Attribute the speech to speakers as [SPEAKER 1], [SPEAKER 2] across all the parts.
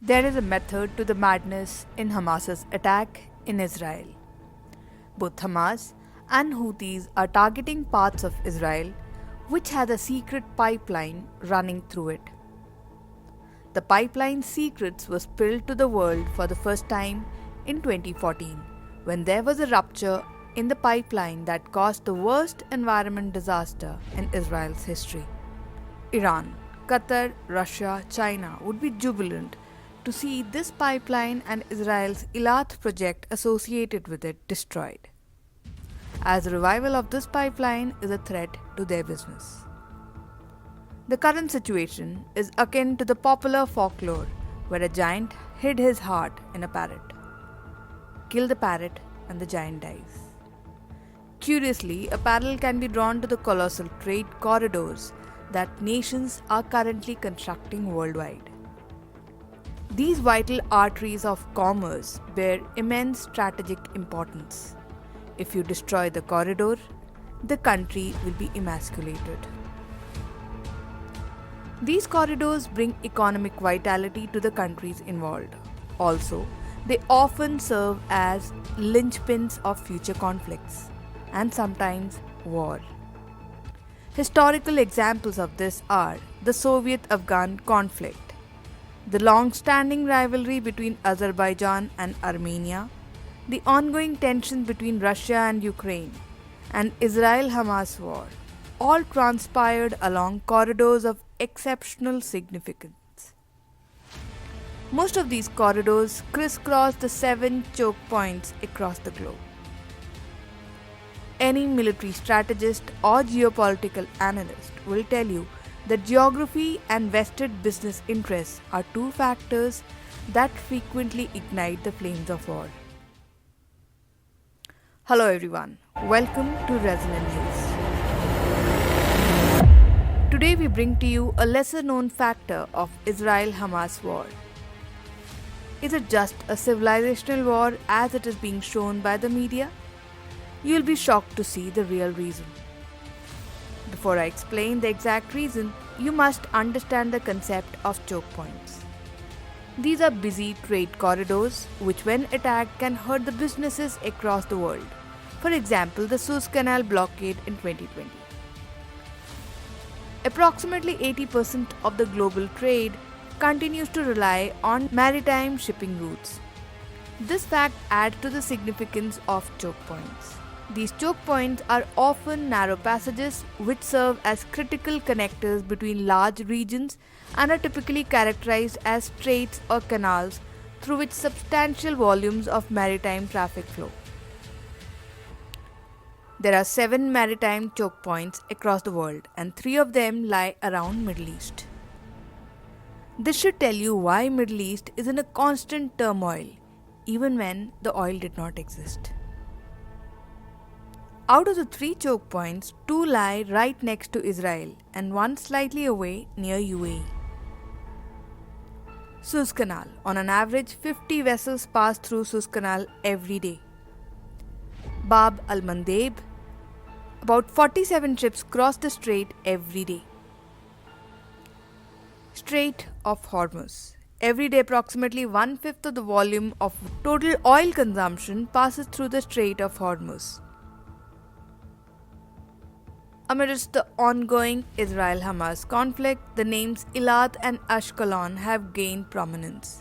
[SPEAKER 1] There is a method to the madness in Hamas's attack in Israel. Both Hamas and Houthis are targeting parts of Israel which has a secret pipeline running through it. The pipeline's secrets were spilled to the world for the first time in 2014 when there was a rupture in the pipeline that caused the worst environment disaster in Israel's history. Iran, Qatar, Russia, China would be jubilant to see this pipeline and Israel's Eilat project associated with it destroyed, as the revival of this pipeline is a threat to their business. The current situation is akin to the popular folklore where a giant hid his heart in a parrot. Kill the parrot and the giant dies. Curiously, a parallel can be drawn to the colossal trade corridors that nations are currently constructing worldwide. These vital arteries of commerce bear immense strategic importance. If you destroy the corridor, the country will be emasculated. These corridors bring economic vitality to the countries involved. Also, they often serve as linchpins of future conflicts and sometimes war. Historical examples of this are the Soviet-Afghan conflict, the long-standing rivalry between Azerbaijan and Armenia, the ongoing tensions between Russia and Ukraine, and Israel-Hamas war, all transpired along corridors of exceptional significance. Most of these corridors crisscross the 7 choke points across the globe. Any military strategist or geopolitical analyst will tell you that geography and vested business interests are two factors that frequently ignite the flames of war. Hello everyone, welcome to Resonant News. Today we bring to you a lesser known factor of Israel-Hamas war. Is it just a civilizational war as it is being shown by the media? You'll be shocked to see the real reason. Before I explain the exact reason, you must understand the concept of choke points. These are busy trade corridors which when attacked can hurt the businesses across the world. For example, the Suez Canal blockade in 2020. Approximately 80% of the global trade continues to rely on maritime shipping routes. This fact adds to the significance of choke points. These choke points are often narrow passages which serve as critical connectors between large regions and are typically characterized as straits or canals through which substantial volumes of maritime traffic flow. There are 7 maritime choke points across the world and 3 of them lie around Middle East. This should tell you why Middle East is in a constant turmoil even when the oil did not exist. Out of the 3 choke points, 2 lie right next to Israel and 1 slightly away near UAE. Suez Canal. On an average, 50 vessels pass through Suez Canal every day. Bab al-Mandeb. About 47 ships cross the strait every day. Strait of Hormuz. Every day approximately 1/5 of the volume of total oil consumption passes through the Strait of Hormuz. Amidst the ongoing Israel-Hamas conflict, the names Eilat and Ashkelon have gained prominence.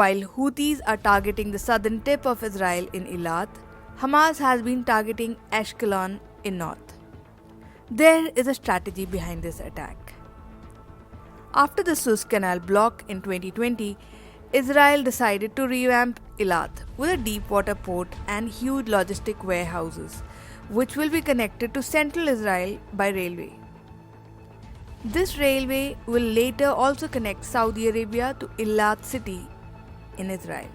[SPEAKER 1] While Houthis are targeting the southern tip of Israel in Eilat, Hamas has been targeting Ashkelon in north. There is a strategy behind this attack. After the Suez Canal block in 2020, Israel decided to revamp Eilat with a deep water port and huge logistic warehouses, which will be connected to central Israel by railway. This railway will later also connect Saudi Arabia to Eilat city in Israel.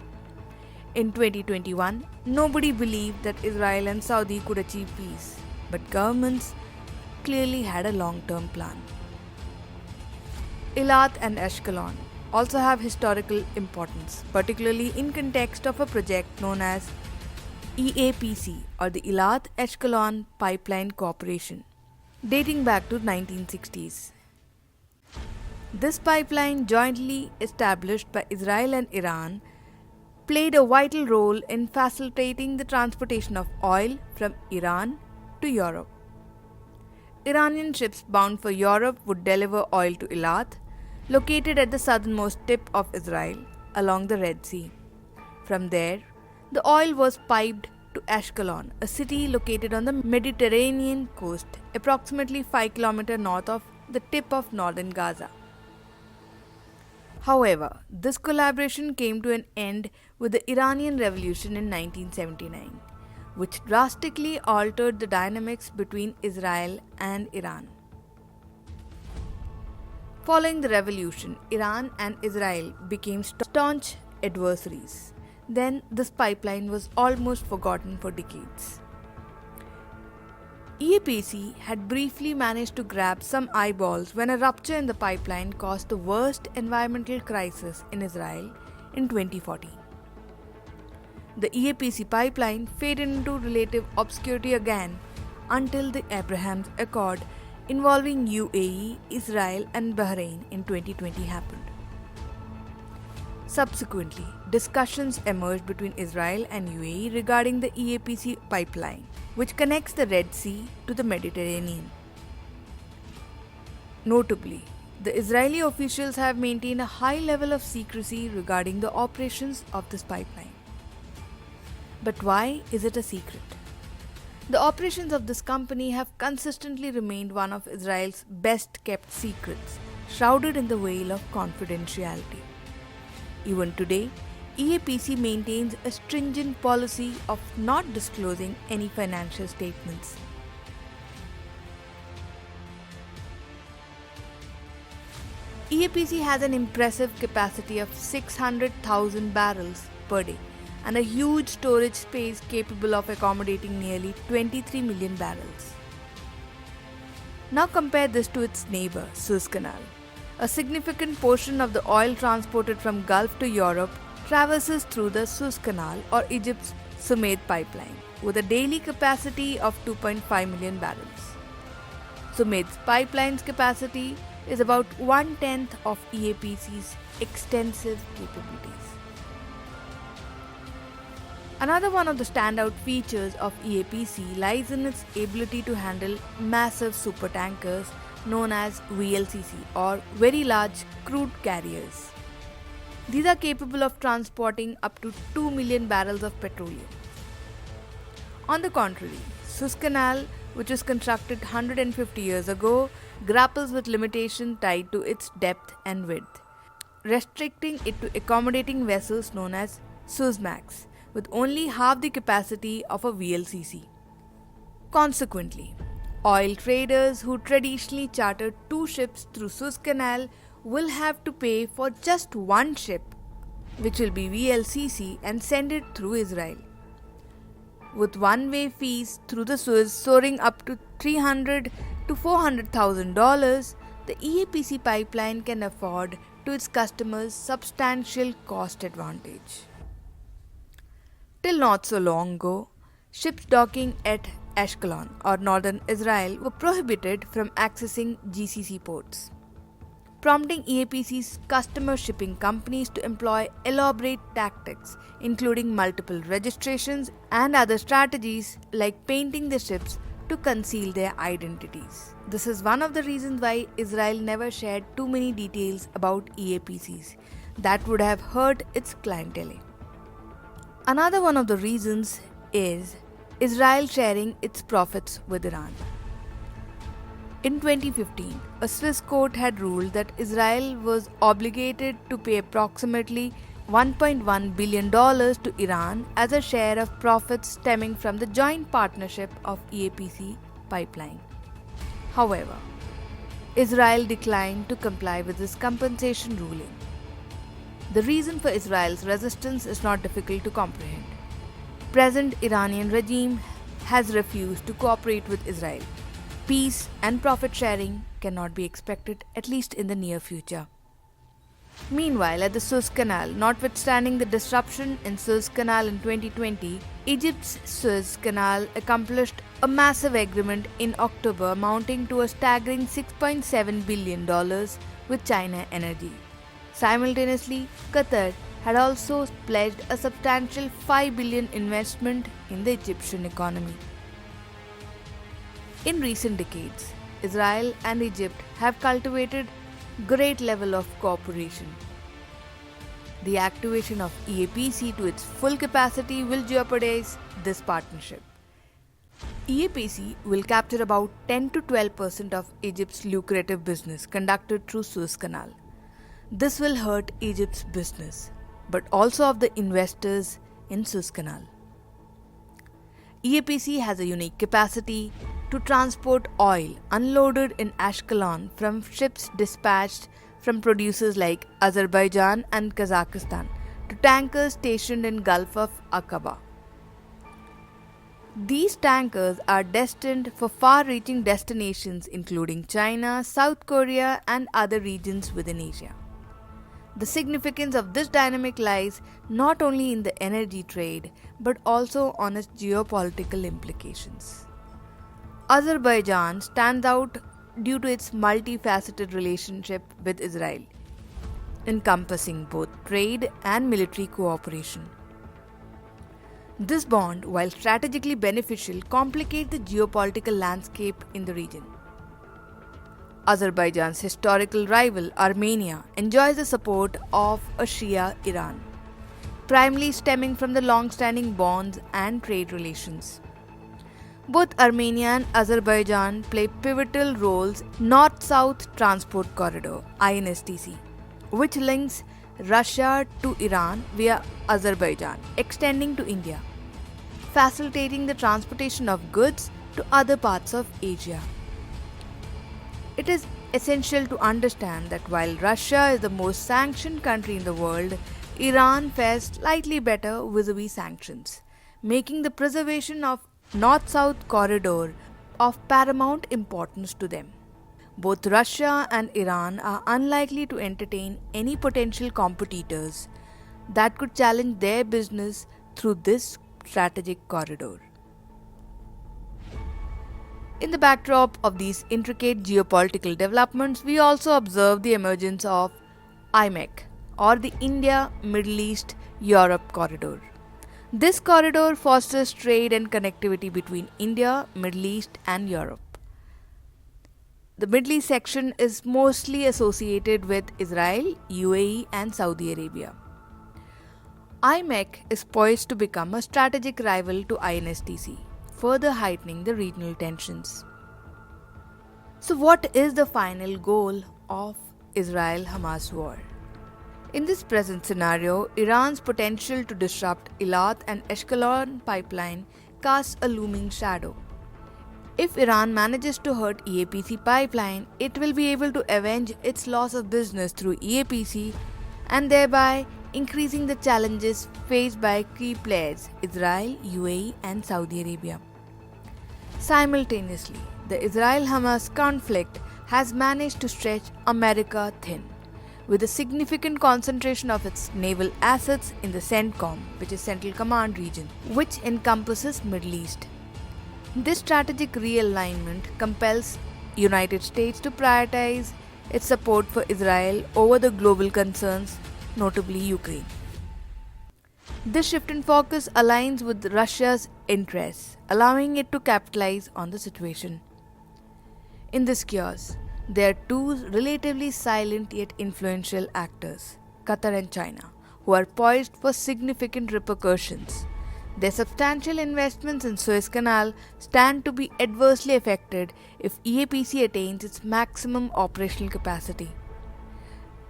[SPEAKER 1] In 2021, nobody believed that Israel and Saudi could achieve peace, but governments clearly had a long-term plan. Eilat and Ashkelon also have historical importance, particularly in context of a project known as EAPC or the Eilat-Ashkelon Pipeline Corporation, dating back to 1960s. This pipeline, jointly established by Israel and Iran, played a vital role in facilitating the transportation of oil from Iran to Europe. Iranian ships bound for Europe would deliver oil to Eilat, located at the southernmost tip of Israel along the Red Sea. From there, the oil was piped to Ashkelon, a city located on the Mediterranean coast, approximately 5 km north of the tip of northern Gaza. However, this collaboration came to an end with the Iranian Revolution in 1979, which drastically altered the dynamics between Israel and Iran. Following the revolution, Iran and Israel became staunch adversaries. Then, this pipeline was almost forgotten for decades. EAPC had briefly managed to grab some eyeballs when a rupture in the pipeline caused the worst environmental crisis in Israel in 2014. The EAPC pipeline faded into relative obscurity again until the Abraham Accord involving UAE, Israel, and Bahrain in 2020 happened. Subsequently, discussions emerged between Israel and UAE regarding the EAPC pipeline, which connects the Red Sea to the Mediterranean. Notably, the Israeli officials have maintained a high level of secrecy regarding the operations of this pipeline. But why is it a secret? The operations of this company have consistently remained one of Israel's best kept secrets, shrouded in the veil of confidentiality. Even today, EAPC maintains a stringent policy of not disclosing any financial statements. EAPC has an impressive capacity of 600,000 barrels per day and a huge storage space capable of accommodating nearly 23 million barrels. Now compare this to its neighbor, Suez Canal. A significant portion of the oil transported from Gulf to Europe traverses through the Suez Canal or Egypt's Suez pipeline, with a daily capacity of 2.5 million barrels. Suez pipeline's capacity is about 1/10 of EAPC's extensive capabilities. Another one of the standout features of EAPC lies in its ability to handle massive supertankers known as VLCC or Very Large Crude Carriers. These are capable of transporting up to 2 million barrels of petroleum. On the contrary, Suez Canal, which was constructed 150 years ago, grapples with limitations tied to its depth and width, restricting it to accommodating vessels known as Suezmax, with only half the capacity of a VLCC. Consequently, oil traders who traditionally charter 2 ships through Suez Canal will have to pay for just one ship, which will be VLCC, and send it through Israel. With one-way fees through the Suez soaring up to $300,000 to $400,000, the EAPC pipeline can afford to its customers substantial cost advantage. Till not so long ago, ships docking at Ashkelon or northern Israel were prohibited from accessing GCC ports, prompting EAPC's customer shipping companies to employ elaborate tactics, including multiple registrations and other strategies like painting the ships to conceal their identities. This is one of the reasons why Israel never shared too many details about EAPCs that would have hurt its clientele. Another one of the reasons is Israel sharing its profits with Iran. In 2015, a Swiss court had ruled that Israel was obligated to pay approximately $1.1 billion to Iran as a share of profits stemming from the joint partnership of EAPC pipeline. However, Israel declined to comply with this compensation ruling. The reason for Israel's resistance is not difficult to comprehend. Present Iranian regime has refused to cooperate with Israel. Peace and profit sharing cannot be expected, at least in the near future. Meanwhile, at the Suez Canal, notwithstanding the disruption in Suez Canal in 2020, Egypt's Suez Canal accomplished a massive agreement in October amounting to a staggering $6.7 billion with China Energy. Simultaneously, Qatar had also pledged a substantial 5 billion investment in the Egyptian economy. In recent decades, Israel and Egypt have cultivated great level of cooperation. The activation of EAPC to its full capacity will jeopardize this partnership. EAPC will capture about 10 to 12% of Egypt's lucrative business conducted through Suez Canal. This will hurt Egypt's business, but also of the investors in Suez Canal. EAPC has a unique capacity to transport oil unloaded in Ashkelon from ships dispatched from producers like Azerbaijan and Kazakhstan to tankers stationed in Gulf of Aqaba. These tankers are destined for far-reaching destinations including China, South Korea and other regions within Asia. The significance of this dynamic lies not only in the energy trade but also on its geopolitical implications. Azerbaijan stands out due to its multifaceted relationship with Israel, encompassing both trade and military cooperation. This bond, while strategically beneficial, complicates the geopolitical landscape in the region. Azerbaijan's historical rival, Armenia, enjoys the support of a Shia Iran, primarily stemming from the long-standing bonds and trade relations. Both Armenia and Azerbaijan play pivotal roles in North-South Transport Corridor (INSTC), which links Russia to Iran via Azerbaijan, extending to India, facilitating the transportation of goods to other parts of Asia. It is essential to understand that while Russia is the most sanctioned country in the world, Iran fares slightly better vis-a-vis sanctions, making the preservation of North-South corridor of paramount importance to them. Both Russia and Iran are unlikely to entertain any potential competitors that could challenge their business through this strategic corridor. In the backdrop of these intricate geopolitical developments, we also observe the emergence of IMEC, or the India, Middle East, Europe corridor. This corridor fosters trade and connectivity between India, Middle East and Europe. The Middle East section is mostly associated with Israel, UAE and Saudi Arabia. IMEC is poised to become a strategic rival to INSTC, further heightening the regional tensions. So what is the final goal of Israel-Hamas war? In this present scenario, Iran's potential to disrupt Eilat and Ashkelon pipeline casts a looming shadow. If Iran manages to hurt EAPC pipeline, it will be able to avenge its loss of business through EAPC and thereby increasing the challenges faced by key players Israel, UAE and Saudi Arabia. Simultaneously, the Israel-Hamas conflict has managed to stretch America thin, with a significant concentration of its naval assets in the CENTCOM, which is Central Command region, which encompasses Middle East. This strategic realignment compels United States to prioritize its support for Israel over the global concerns, notably Ukraine. This shift in focus aligns with Russia's interests, allowing it to capitalize on the situation. In this chaos, there are two relatively silent yet influential actors, Qatar and China, who are poised for significant repercussions. Their substantial investments in Suez Canal stand to be adversely affected if EAPC attains its maximum operational capacity.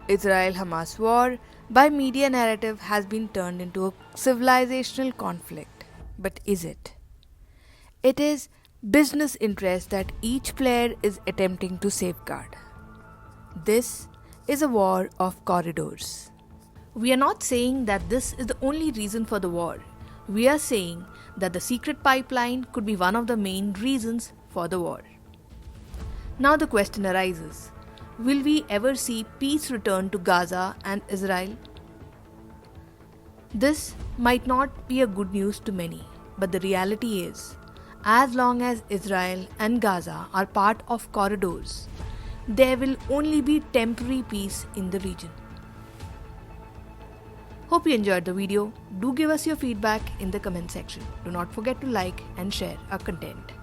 [SPEAKER 1] Israel-Hamas war, by media narrative, has been turned into a civilizational conflict. But is it? It is business interests that each player is attempting to safeguard. This is a war of corridors. We are not saying that this is the only reason for the war. We are saying that the secret pipeline could be one of the main reasons for the war. Now the question arises, will we ever see peace return to Gaza and Israel? This might not be a good news to many, but the reality is, as long as Israel and Gaza are part of corridors, there will only be temporary peace in the region. Hope you enjoyed the video. Do give us your feedback in the comment section. Do not forget to like and share our content.